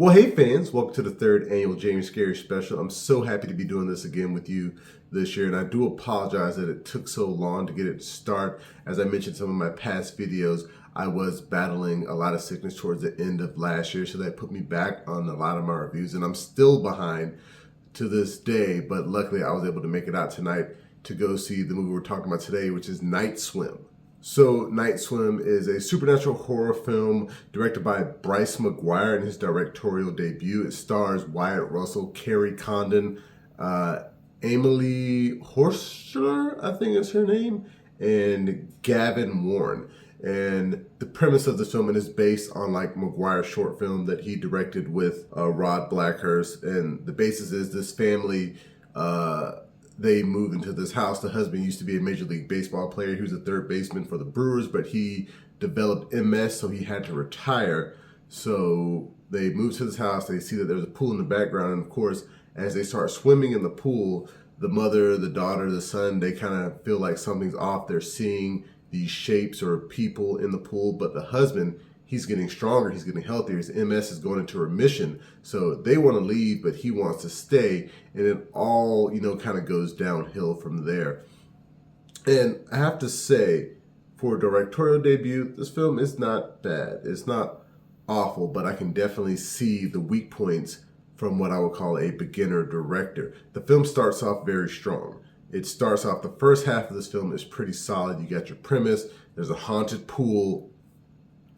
Well, hey fans, welcome to the third annual JanuScary special. I'm so happy to be doing this again with you this year, and I do apologize that it took so long to get it to start. As I mentioned in some of my past videos, I was battling a lot of sickness towards the end of last year, so that put me back on a lot of my reviews, and I'm still behind to this day, but luckily I was able to make it out tonight to go see the movie we're talking about today, which is Night Swim. So Night Swim is a supernatural horror film directed by Bryce McGuire in his directorial debut. It stars Wyatt Russell, Kerry Condon, Amélie Hoeferle, I think is her name, and Gavin Warren. And the premise of the film is based on like McGuire's short film that he directed with Rod Blackhurst. And the basis is this family, they moved into this house. The husband used to be a Major League Baseball player. He was a third baseman for the Brewers, but he developed MS, so he had to retire. So they moved to this house. They see that there's a pool in the background. And of course, as they start swimming in the pool, the mother, the daughter, the son, they kind of feel like something's off. They're seeing these shapes or people in the pool, but the husband, he's getting stronger, he's getting healthier, his MS is going into remission. So they want to leave, but he wants to stay, and it all, kind of goes downhill from there. And I have to say, for a directorial debut, this film is not bad. It's not awful, but I can definitely see the weak points from what I would call a beginner director. The film starts off very strong. It starts off, the first half of this film is pretty solid. You got your premise, there's a haunted pool,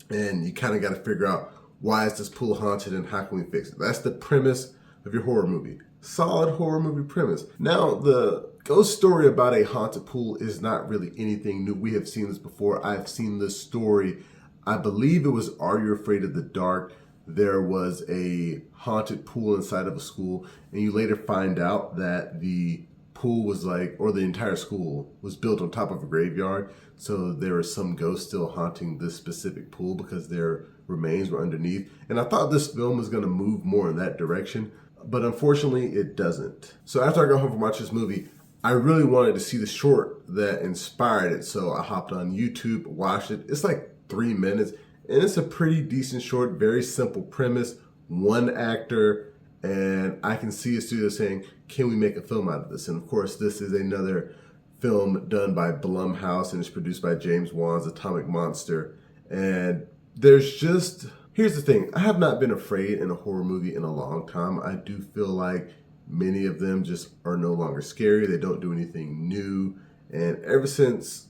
and you kind of got to figure out why is this pool haunted and how can we fix it. That's the premise of your horror movie. Solid horror movie premise. Now, the ghost story about a haunted pool is not really anything new. We have seen this before. I've seen this story. I believe it was Are You Afraid of the Dark? There was a haunted pool inside of a school, and you later find out that the pool was or the entire school was built on top of a graveyard. So there was some ghost still haunting this specific pool because their remains were underneath. And I thought this film was going to move more in that direction, but unfortunately it doesn't. So after I got home from watching this movie, I really wanted to see the short that inspired it. So I hopped on YouTube, watched it. It's like 3 minutes, and it's a pretty decent short, very simple premise, one actor, and I can see a studio saying, can we make a film out of this? And of course, this is another film done by Blumhouse, and it's produced by James Wan's Atomic Monster. And here's the thing. I have not been afraid in a horror movie in a long time. I do feel like many of them just are no longer scary. They don't do anything new. And ever since,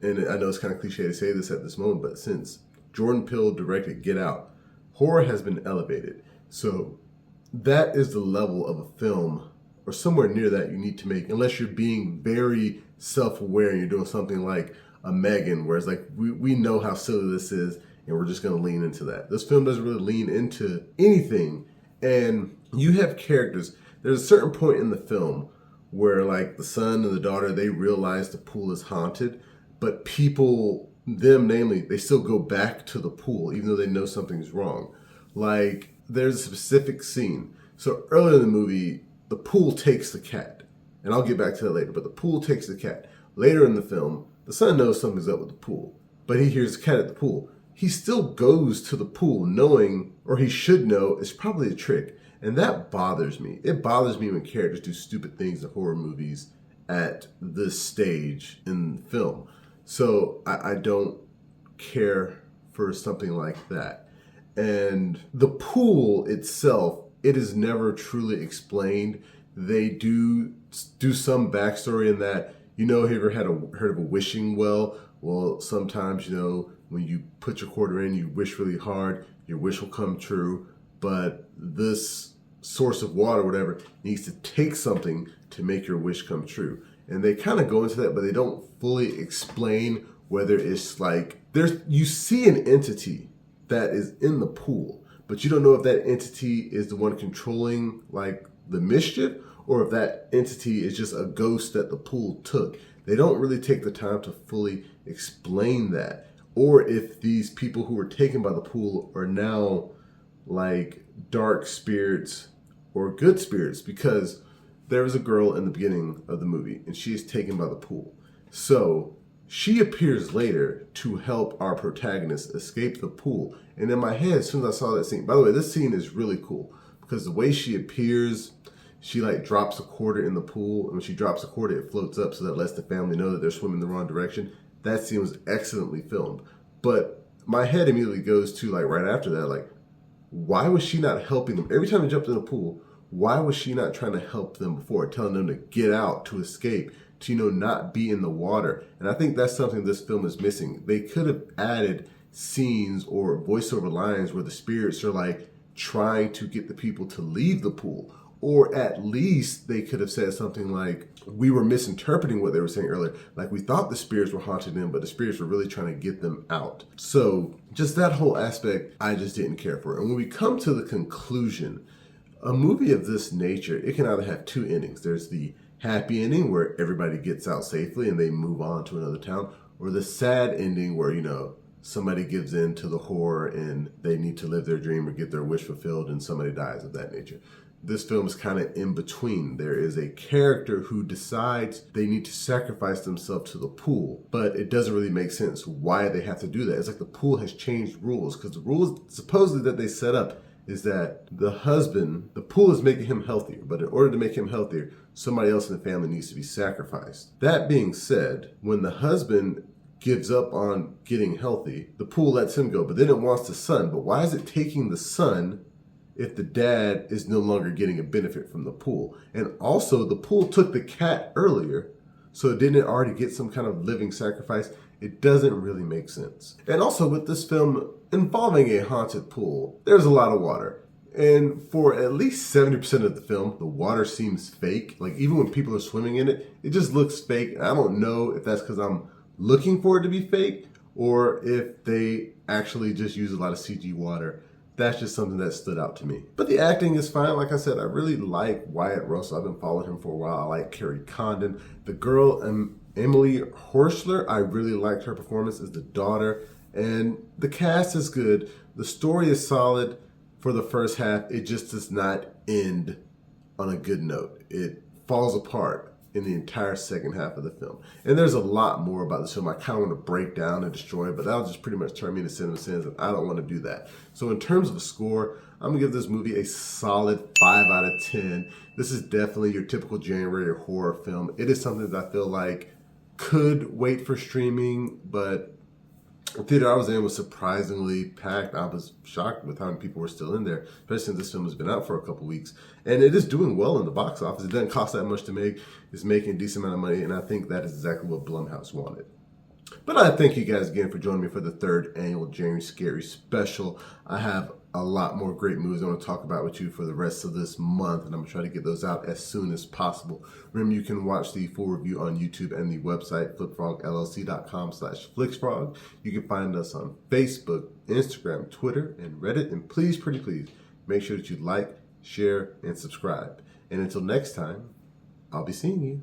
and I know it's kind of cliche to say this at this moment, but since Jordan Peele directed Get Out, horror has been elevated. So that is the level of a film, or somewhere near that, you need to make, unless you're being very self-aware and you're doing something like a Megan, where it's like, we know how silly this is, and we're just going to lean into that. This film doesn't really lean into anything, and you have characters. There's a certain point in the film where like the son and the daughter, they realize the pool is haunted, but people, them namely, they still go back to the pool, even though they know something's wrong. Like, there's a specific scene. So earlier in the movie, the pool takes the cat. And I'll get back to that later, but the pool takes the cat. Later in the film, the son knows something's up with the pool, but he hears the cat at the pool. He still goes to the pool knowing, or he should know, it's probably a trick. And that bothers me. It bothers me when characters do stupid things in horror movies at this stage in film. So I don't care for something like that. And the pool itself, it is never truly explained. They do some backstory in that, have you ever heard of a wishing well? Well, sometimes, when you put your quarter in, you wish really hard, your wish will come true. But this source of water, whatever, needs to take something to make your wish come true. And they kind of go into that, but they don't fully explain whether it's like, you see an entity that is in the pool, but you don't know if that entity is the one controlling like the mischief, or if that entity is just a ghost that the pool took. They don't really take the time to fully explain that, or if these people who were taken by the pool are now like dark spirits or good spirits, because there was a girl in the beginning of the movie and she is taken by the pool. So She appears later to help our protagonist escape the pool. And in my head, as soon as I saw that scene, by the way, this scene is really cool because the way she appears, she like drops a quarter in the pool. And when she drops a quarter, it floats up so that lets the family know that they're swimming the wrong direction. That scene was excellently filmed. But my head immediately goes to like right after that, like, why was she not helping them? Every time they jumped in the pool, why was she not trying to help them before, telling them to get out, to escape, to, not be in the water? And I think that's something this film is missing. They could have added scenes or voiceover lines where the spirits are like trying to get the people to leave the pool. Or at least they could have said something like, we were misinterpreting what they were saying earlier. Like we thought the spirits were haunting them, but the spirits were really trying to get them out. So just that whole aspect, I just didn't care for. And when we come to the conclusion, a movie of this nature, it can either have two endings. There's the happy ending where everybody gets out safely and they move on to another town, or the sad ending where, somebody gives in to the horror and they need to live their dream or get their wish fulfilled and somebody dies of that nature. This film is kind of in between. There is a character who decides they need to sacrifice themselves to the pool, but it doesn't really make sense why they have to do that. It's like the pool has changed rules, because the rules supposedly that they set up is that the pool is making him healthier, but in order to make him healthier, somebody else in the family needs to be sacrificed. That being said, when the husband gives up on getting healthy, the pool lets him go, but then it wants the son. But why is it taking the son if the dad is no longer getting a benefit from the pool? And also, the pool took the cat earlier, so didn't it already get some kind of living sacrifice? It doesn't really make sense. And also, with this film involving a haunted pool, there's a lot of water. And for at least 70% of the film, the water seems fake. Like, even when people are swimming in it, it just looks fake. And I don't know if that's because I'm looking for it to be fake, or if they actually just use a lot of CG water. That's just something that stood out to me. But the acting is fine. Like I said, I really like Wyatt Russell. I've been following him for a while. I like Kerry Condon. The girl, Amélie Hoeferle, I really liked her performance as the daughter. And the cast is good. The story is solid for the first half. It just does not end on a good note. It falls apart in the entire second half of the film. And there's a lot more about this film I kind of want to break down and destroy, but that'll just pretty much turn me into Cinema Sins, and I don't want to do that. So in terms of a score, I'm going to give this movie a solid 5 out of 10. This is definitely your typical January horror film. It is something that I feel like could wait for streaming, but the theater I was in was surprisingly packed. I was shocked with how many people were still in there, especially since this film has been out for a couple weeks. And it is doing well in the box office. It doesn't cost that much to make. It's making a decent amount of money, and I think that is exactly what Blumhouse wanted. But I thank you guys again for joining me for the 3rd annual JanuScary special. I have a lot more great movies I want to talk about with you for the rest of this month, and I'm going to try to get those out as soon as possible. Remember, you can watch the full review on YouTube and the website, flipfrogllc.com/flixfrog. You can find us on Facebook, Instagram, Twitter, and Reddit. And please, pretty please, make sure that you like, share, and subscribe. And until next time, I'll be seeing you.